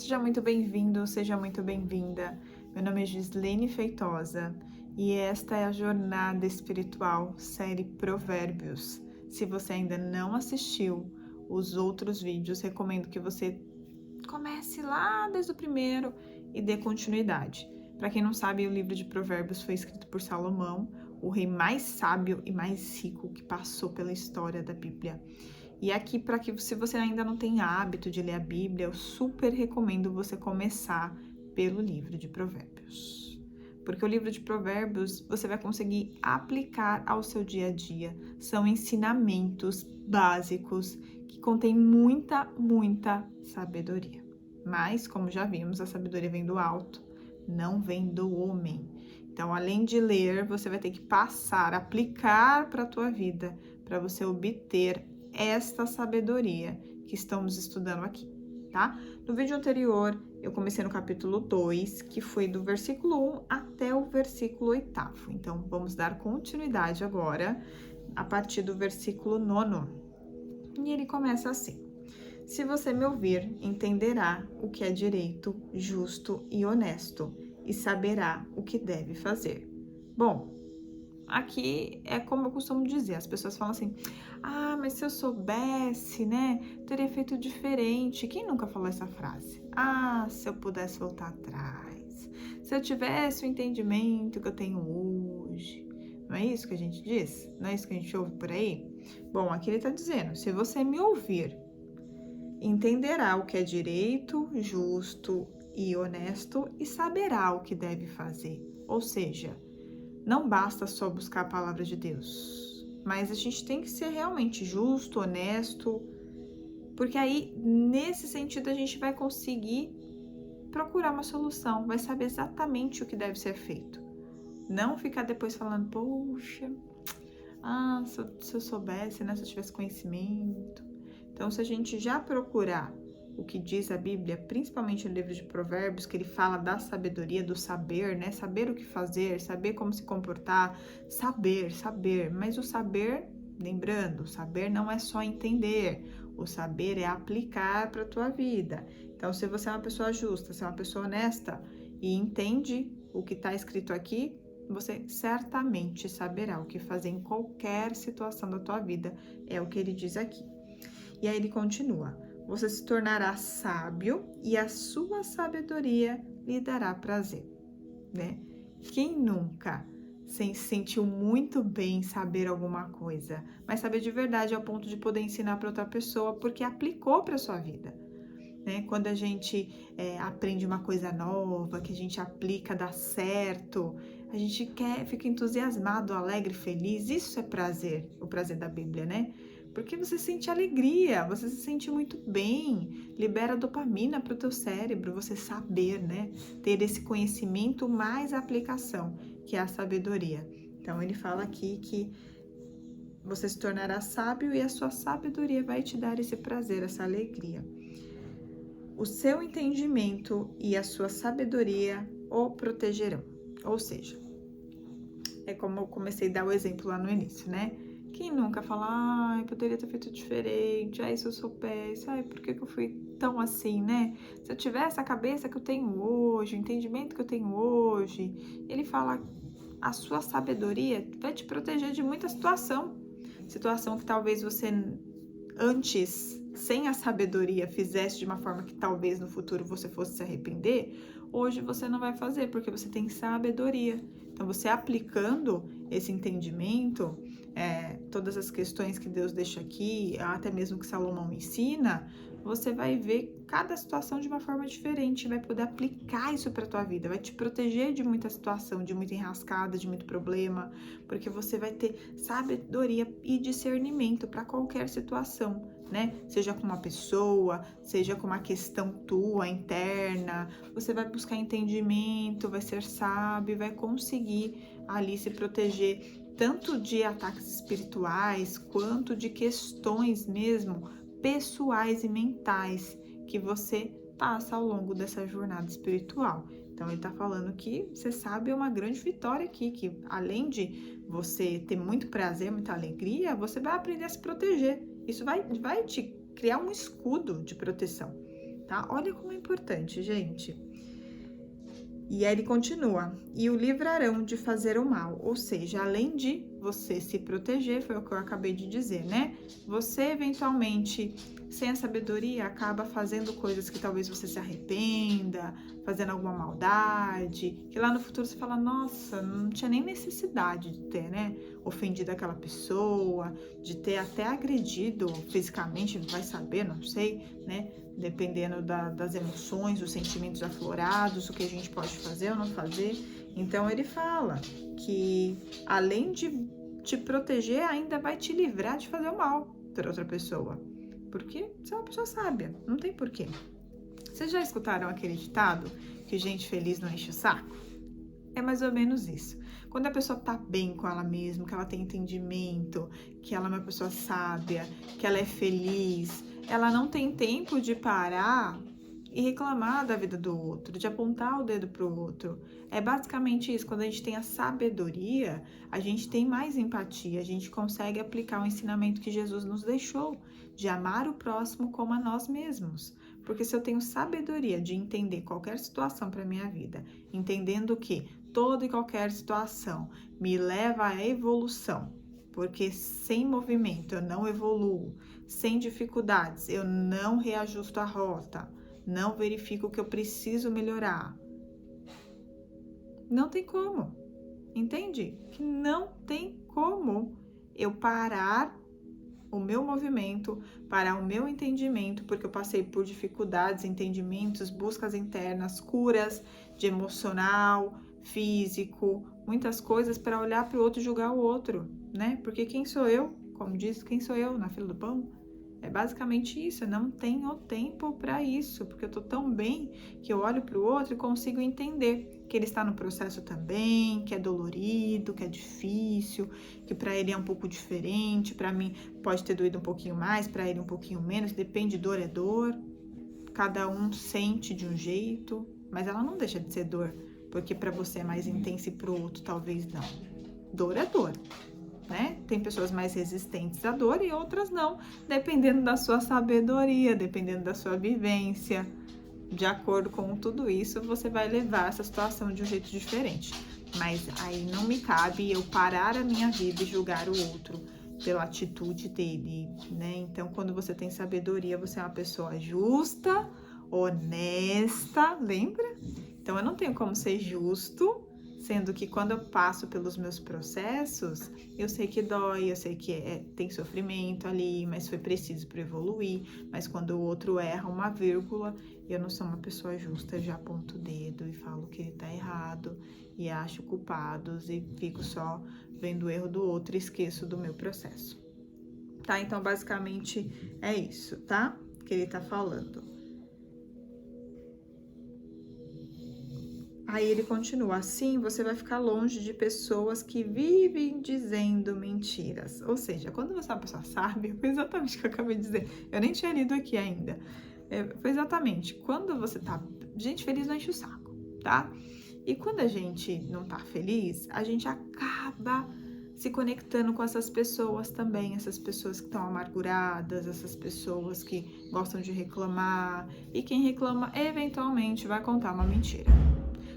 Seja muito bem-vindo, seja muito bem-vinda. Meu nome é Gislene Feitosa e esta é a Jornada Espiritual, série Provérbios. Se você ainda não assistiu os outros vídeos, recomendo que você comece lá desde o primeiro e dê continuidade. Para quem não sabe, o livro de Provérbios foi escrito por Salomão, o rei mais sábio e mais rico que passou pela história da Bíblia. E aqui, para que se você ainda não tem hábito de ler a Bíblia, eu super recomendo você começar pelo livro de Provérbios. Porque o livro de Provérbios você vai conseguir aplicar ao seu dia a dia. São ensinamentos básicos que contêm muita sabedoria. Mas, como já vimos, a sabedoria vem do alto, não vem do homem. Então, além de ler, você vai ter que passar, aplicar para a tua vida, para você obter esta sabedoria que estamos estudando aqui, tá? No vídeo anterior, eu comecei no capítulo 2, que foi do versículo 1 até o versículo 8. Então, vamos dar continuidade agora, a partir do versículo 9. E ele começa assim: se você me ouvir, entenderá o que é direito, justo e honesto, e saberá o que deve fazer. Bom, aqui é como eu costumo dizer, as pessoas falam assim, mas se eu soubesse, né, teria feito diferente. Quem nunca falou essa frase? Se eu pudesse voltar atrás, se eu tivesse o entendimento que eu tenho hoje. Não é isso que a gente diz? Não é isso que a gente ouve por aí? Bom, aqui ele está dizendo, se você me ouvir, entenderá o que é direito, justo e honesto e saberá o que deve fazer. Ou seja, não basta só buscar a palavra de Deus, mas a gente tem que ser realmente justo, honesto, porque aí, nesse sentido, a gente vai conseguir procurar uma solução, vai saber exatamente o que deve ser feito. Não ficar depois falando, poxa, se eu soubesse, né, se eu tivesse conhecimento. Então, se a gente já procurar o que diz a Bíblia, principalmente no livro de Provérbios, que ele fala da sabedoria, do saber, né? Saber o que fazer, saber como se comportar, saber, mas o saber, lembrando, o saber não é só entender, o saber é aplicar para a tua vida. Então, se você é uma pessoa justa, se é uma pessoa honesta e entende o que está escrito aqui, você certamente saberá o que fazer em qualquer situação da tua vida, é o que ele diz aqui. E aí ele continua: você se tornará sábio e a sua sabedoria lhe dará prazer, né? Quem nunca se sentiu muito bem em saber alguma coisa, mas saber de verdade ao ponto de poder ensinar para outra pessoa porque aplicou para sua vida, né? Quando a gente aprende uma coisa nova, que a gente aplica, dá certo, a gente fica entusiasmado, alegre, feliz. Isso é prazer, o prazer da Bíblia, né? Porque você sente alegria, você se sente muito bem, libera dopamina para o teu cérebro, você saber, né? Ter esse conhecimento mais aplicação, que é a sabedoria. Então, ele fala aqui que você se tornará sábio e a sua sabedoria vai te dar esse prazer, essa alegria. O seu entendimento e a sua sabedoria o protegerão. Ou seja, é como eu comecei a dar o exemplo lá no início, né? Quem nunca fala, poderia ter feito diferente, se eu soubesse, por que eu fui tão assim, né? Se eu tivesse a cabeça que eu tenho hoje, o entendimento que eu tenho hoje, ele fala, a sua sabedoria vai te proteger de muita situação que talvez você antes, sem a sabedoria, fizesse de uma forma que talvez no futuro você fosse se arrepender, hoje você não vai fazer, porque você tem sabedoria. Então, você aplicando esse entendimento, todas as questões que Deus deixa aqui, até mesmo que Salomão ensina, você vai ver cada situação de uma forma diferente, vai poder aplicar isso para a tua vida, vai te proteger de muita situação, de muita enrascada, de muito problema, porque você vai ter sabedoria e discernimento para qualquer situação, né? Seja com uma pessoa, seja com uma questão tua interna, você vai buscar entendimento, vai ser sábio, vai conseguir ali se proteger tanto de ataques espirituais quanto de questões mesmo pessoais e mentais que você passa ao longo dessa jornada espiritual. Então, ele está falando que você sabe é uma grande vitória aqui, que além de você ter muito prazer, muita alegria, você vai aprender a se proteger. Isso vai te criar um escudo de proteção, tá? Olha como é importante, gente. E aí ele continua, e o livrarão de fazer o mal, ou seja, além de você se proteger, foi o que eu acabei de dizer, né? Você eventualmente, sem a sabedoria, acaba fazendo coisas que talvez você se arrependa, fazendo alguma maldade, que lá no futuro você fala, nossa, não tinha nem necessidade de ter, né? Ofendido aquela pessoa, de ter até agredido fisicamente, vai saber, não sei, né? Dependendo das emoções, dos sentimentos aflorados, o que a gente pode fazer ou não fazer. Então ele fala que além de te proteger, ainda vai te livrar de fazer o mal para outra pessoa. Porque você é uma pessoa sábia, não tem porquê. Vocês já escutaram aquele ditado que gente feliz não enche o saco? É mais ou menos isso. Quando a pessoa tá bem com ela mesma, que ela tem entendimento, que ela é uma pessoa sábia, que ela é feliz, ela não tem tempo de parar e reclamar da vida do outro, de apontar o dedo pro outro. É basicamente isso. Quando a gente tem a sabedoria, a gente tem mais empatia, a gente consegue aplicar o ensinamento que Jesus nos deixou, de amar o próximo como a nós mesmos. Porque se eu tenho sabedoria de entender qualquer situação para minha vida, entendendo que toda e qualquer situação me leva à evolução, porque sem movimento eu não evoluo, sem dificuldades eu não reajusto a rota, não verifico o que eu preciso melhorar. Não tem como, entende? Que não tem como eu parar o meu movimento, parar o meu entendimento, porque eu passei por dificuldades, entendimentos, buscas internas, curas de emocional, físico, muitas coisas para olhar para o outro e julgar o outro, né? Porque quem sou eu? Como diz, quem sou eu na fila do pão? É basicamente isso, eu não tenho tempo para isso, porque eu tô tão bem que eu olho para o outro e consigo entender que ele está no processo também, que é dolorido, que é difícil, que para ele é um pouco diferente, para mim pode ter doído um pouquinho mais, para ele um pouquinho menos, depende, dor é dor, cada um sente de um jeito, mas ela não deixa de ser dor, porque para você é mais intensa e para o outro talvez não. Dor é dor. Né? Tem pessoas mais resistentes à dor e outras não, dependendo da sua sabedoria, dependendo da sua vivência. De acordo com tudo isso, você vai levar essa situação de um jeito diferente. Mas aí não me cabe eu parar a minha vida e julgar o outro pela atitude dele, né? Então, quando você tem sabedoria, você é uma pessoa justa, honesta, lembra? Então, eu não tenho como ser justo, sendo que quando eu passo pelos meus processos, eu sei que dói, eu sei que tem sofrimento ali, mas foi preciso para evoluir. Mas quando o outro erra uma vírgula, eu não sou uma pessoa justa, eu já aponto o dedo e falo que ele tá errado e acho culpados e fico só vendo o erro do outro e esqueço do meu processo. Tá? Então, basicamente é isso, tá? Que ele tá falando. Aí ele continua, assim você vai ficar longe de pessoas que vivem dizendo mentiras. Ou seja, quando você é uma pessoa sábia, foi exatamente o que eu acabei de dizer. Eu nem tinha lido aqui ainda. Foi exatamente, quando você tá... Gente feliz não enche o saco, tá? E quando a gente não tá feliz, a gente acaba se conectando com essas pessoas também, essas pessoas que estão amarguradas, essas pessoas que gostam de reclamar. E quem reclama, eventualmente, vai contar uma mentira.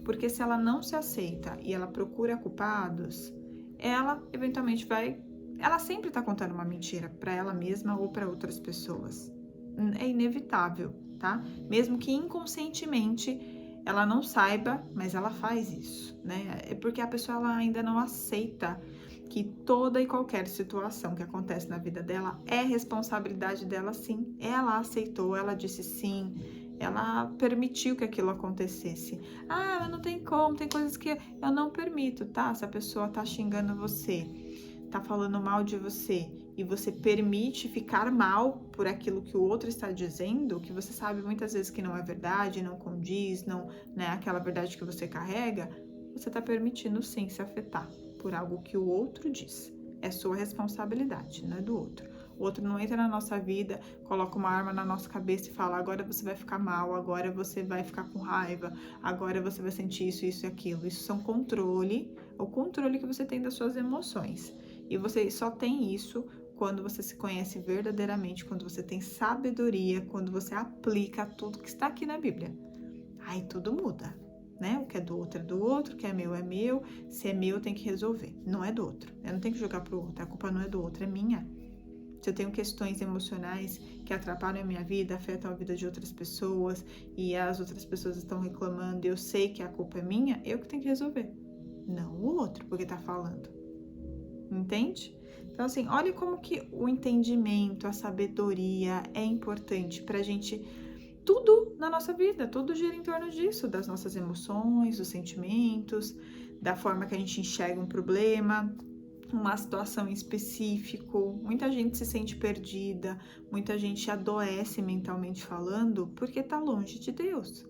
Porque se ela não se aceita e ela procura culpados, ela eventualmente vai... Ela sempre tá contando uma mentira para ela mesma ou para outras pessoas. É inevitável, tá? Mesmo que inconscientemente ela não saiba, mas ela faz isso, né? É porque a pessoa ela ainda não aceita que toda e qualquer situação que acontece na vida dela é responsabilidade dela, sim. Ela aceitou, ela disse sim, ela permitiu que aquilo acontecesse. Ah, mas não tem como, tem coisas que eu não permito, tá? Se a pessoa tá xingando você, tá falando mal de você e você permite ficar mal por aquilo que o outro está dizendo, que você sabe muitas vezes que não é verdade, não condiz, não, né, aquela verdade que você carrega, você tá permitindo sim se afetar por algo que o outro diz. É sua responsabilidade, não é do outro. O outro não entra na nossa vida, coloca uma arma na nossa cabeça e fala, agora você vai ficar mal, agora você vai ficar com raiva, agora você vai sentir isso, isso e aquilo. Isso são o controle que você tem das suas emoções. E você só tem isso quando você se conhece verdadeiramente, quando você tem sabedoria, quando você aplica tudo que está aqui na Bíblia. Aí tudo muda, né? O que é do outro, o que é meu, se é meu eu tenho que resolver, não é do outro. Eu não tenho que jogar pro outro, a culpa não é do outro, é minha. Se eu tenho questões emocionais que atrapalham a minha vida, afetam a vida de outras pessoas e as outras pessoas estão reclamando e eu sei que a culpa é minha, eu que tenho que resolver, não o outro, porque tá falando. Entende? Então, assim, olha como que o entendimento, a sabedoria é importante pra gente. Tudo na nossa vida, tudo gira em torno disso, das nossas emoções, dos sentimentos, da forma que a gente enxerga um problema, uma situação em específico. Muita gente se sente perdida, muita gente adoece mentalmente falando porque tá longe de Deus.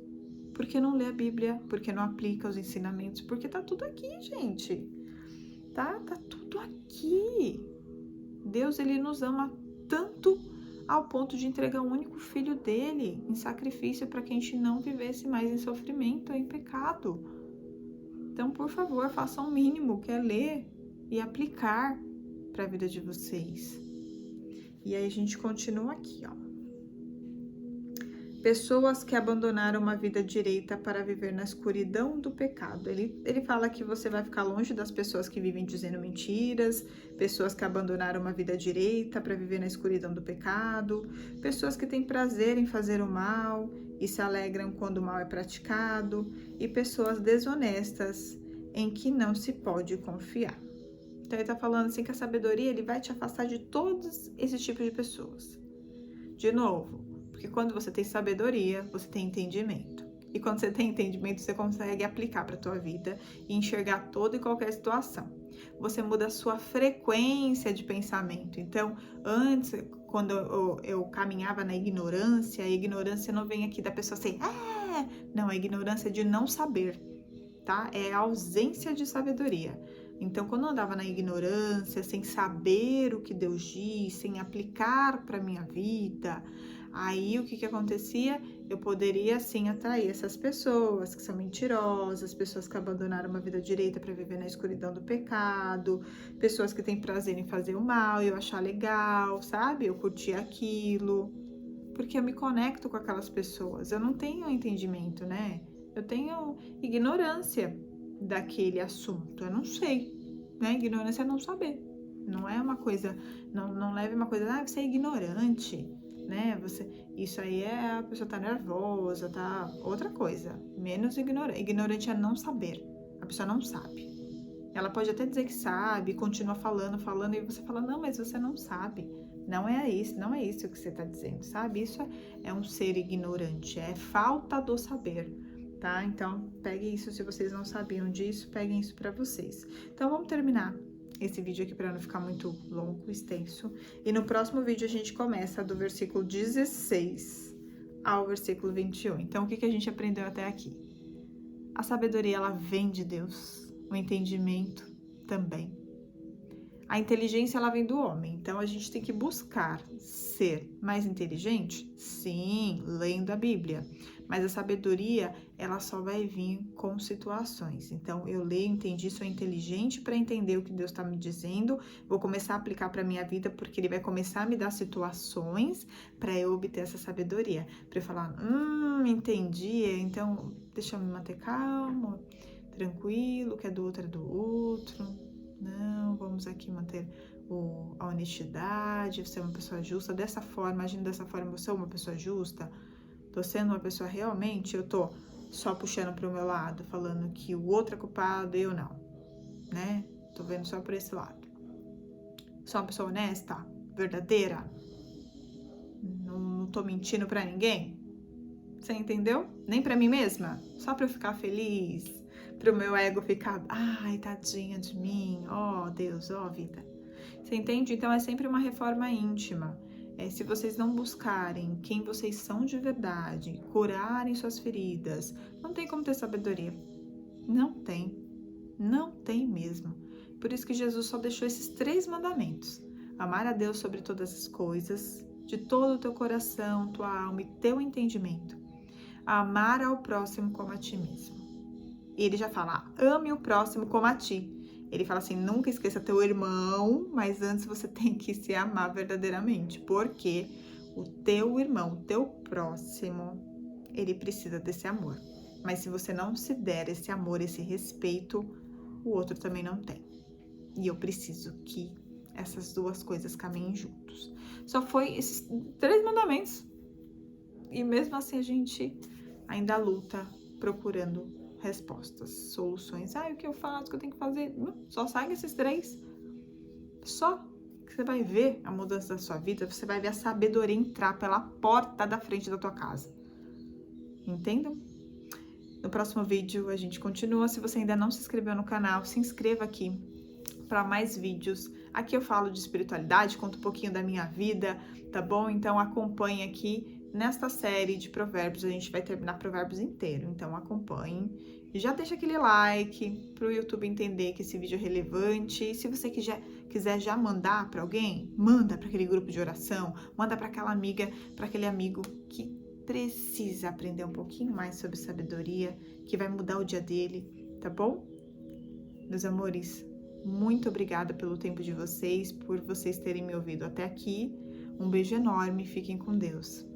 Porque não lê a Bíblia, porque não aplica os ensinamentos, porque tá tudo aqui, gente. Tá tudo aqui. Deus, ele nos ama tanto ao ponto de entregar o único filho dele em sacrifício para que a gente não vivesse mais em sofrimento, em pecado. Então, por favor, façam o mínimo, que é ler e aplicar para a vida de vocês. E aí a gente continua aqui, ó. Pessoas que abandonaram uma vida direita para viver na escuridão do pecado. Ele fala que você vai ficar longe das pessoas que vivem dizendo mentiras, pessoas que abandonaram uma vida direita para viver na escuridão do pecado, pessoas que têm prazer em fazer o mal e se alegram quando o mal é praticado, e pessoas desonestas em que não se pode confiar. Então ele está falando assim que a sabedoria ele vai te afastar de todos esses tipos de pessoas. De novo, porque quando você tem sabedoria, você tem entendimento. E quando você tem entendimento, você consegue aplicar para a tua vida e enxergar toda e qualquer situação. Você muda a sua frequência de pensamento. Então, antes, quando eu caminhava na ignorância, a ignorância não vem aqui da pessoa assim, não, a ignorância é de não saber, tá? É a ausência de sabedoria. Então, quando eu andava na ignorância, sem saber o que Deus diz, sem aplicar para minha vida, aí o que acontecia? Eu poderia sim atrair essas pessoas que são mentirosas, pessoas que abandonaram uma vida direita para viver na escuridão do pecado, pessoas que têm prazer em fazer o mal e eu achar legal, sabe? Eu curtir aquilo, porque eu me conecto com aquelas pessoas. Eu não tenho entendimento, né? Eu tenho ignorância daquele assunto, eu não sei, né? Ignorância é não saber, não é uma coisa, não leve uma coisa, você é ignorante, né? Isso aí é a pessoa tá nervosa, tá? Outra coisa, menos ignorante. Ignorante é não saber, a pessoa não sabe. Ela pode até dizer que sabe, continua falando, e você fala, não, mas você não sabe. Não é isso que você tá dizendo, sabe? Isso é um ser ignorante, é falta do saber. Tá? Então, peguem isso, se vocês não sabiam disso, peguem isso para vocês. Então, vamos terminar esse vídeo aqui para não ficar muito longo, extenso. E no próximo vídeo a gente começa do versículo 16 ao versículo 21. Então, o que a gente aprendeu até aqui? A sabedoria, ela vem de Deus, o entendimento também. A inteligência, ela vem do homem, então a gente tem que buscar ser mais inteligente? Sim, lendo a Bíblia. Mas a sabedoria, ela só vai vir com situações. Então, eu leio, entendi, sou inteligente para entender o que Deus está me dizendo, vou começar a aplicar para minha vida, porque Ele vai começar a me dar situações para eu obter essa sabedoria. Para eu falar, entendi, então deixa eu me manter calmo, tranquilo, o que é do outro é do outro. Não, vamos aqui manter a honestidade, ser uma pessoa justa, dessa forma, agindo dessa forma, eu sou uma pessoa justa, tô sendo uma pessoa realmente, eu tô só puxando pro meu lado, falando que o outro é culpado, eu não, né? Tô vendo só por esse lado. Sou uma pessoa honesta, verdadeira, não tô mentindo pra ninguém, você entendeu? Nem pra mim mesma, só pra eu ficar feliz, pro meu ego ficar, ai, tadinha de mim, ó Deus, ó vida. Você entende? Então é sempre uma reforma íntima. Se vocês não buscarem quem vocês são de verdade, curarem suas feridas, não tem como ter sabedoria. Não tem mesmo. Por isso que Jesus só deixou esses 3 mandamentos. Amar a Deus sobre todas as coisas, de todo o teu coração, tua alma e teu entendimento. Amar ao próximo como a ti mesmo. E ele já fala, ame o próximo como a ti. Ele fala assim, nunca esqueça teu irmão, mas antes você tem que se amar verdadeiramente, porque o teu irmão, o teu próximo, ele precisa desse amor. Mas se você não se der esse amor, esse respeito, o outro também não tem. E eu preciso que essas duas coisas caminhem juntos. Só foi esses 3 mandamentos. E mesmo assim a gente ainda luta procurando respostas, soluções. O que eu faço, o que eu tenho que fazer? Só segue esses 3. Só que você vai ver a mudança da sua vida, você vai ver a sabedoria entrar pela porta da frente da tua casa. Entendam? No próximo vídeo a gente continua. Se você ainda não se inscreveu no canal, se inscreva aqui para mais vídeos. Aqui eu falo de espiritualidade, conto um pouquinho da minha vida, tá bom? Então acompanhe aqui. Nesta série de provérbios, a gente vai terminar provérbios inteiro, então acompanhe. Já deixa aquele like para o YouTube entender que esse vídeo é relevante. E se você quiser já mandar para alguém, manda para aquele grupo de oração, manda para aquela amiga, para aquele amigo que precisa aprender um pouquinho mais sobre sabedoria, que vai mudar o dia dele, tá bom? Meus amores, muito obrigada pelo tempo de vocês, por vocês terem me ouvido até aqui. Um beijo enorme, fiquem com Deus.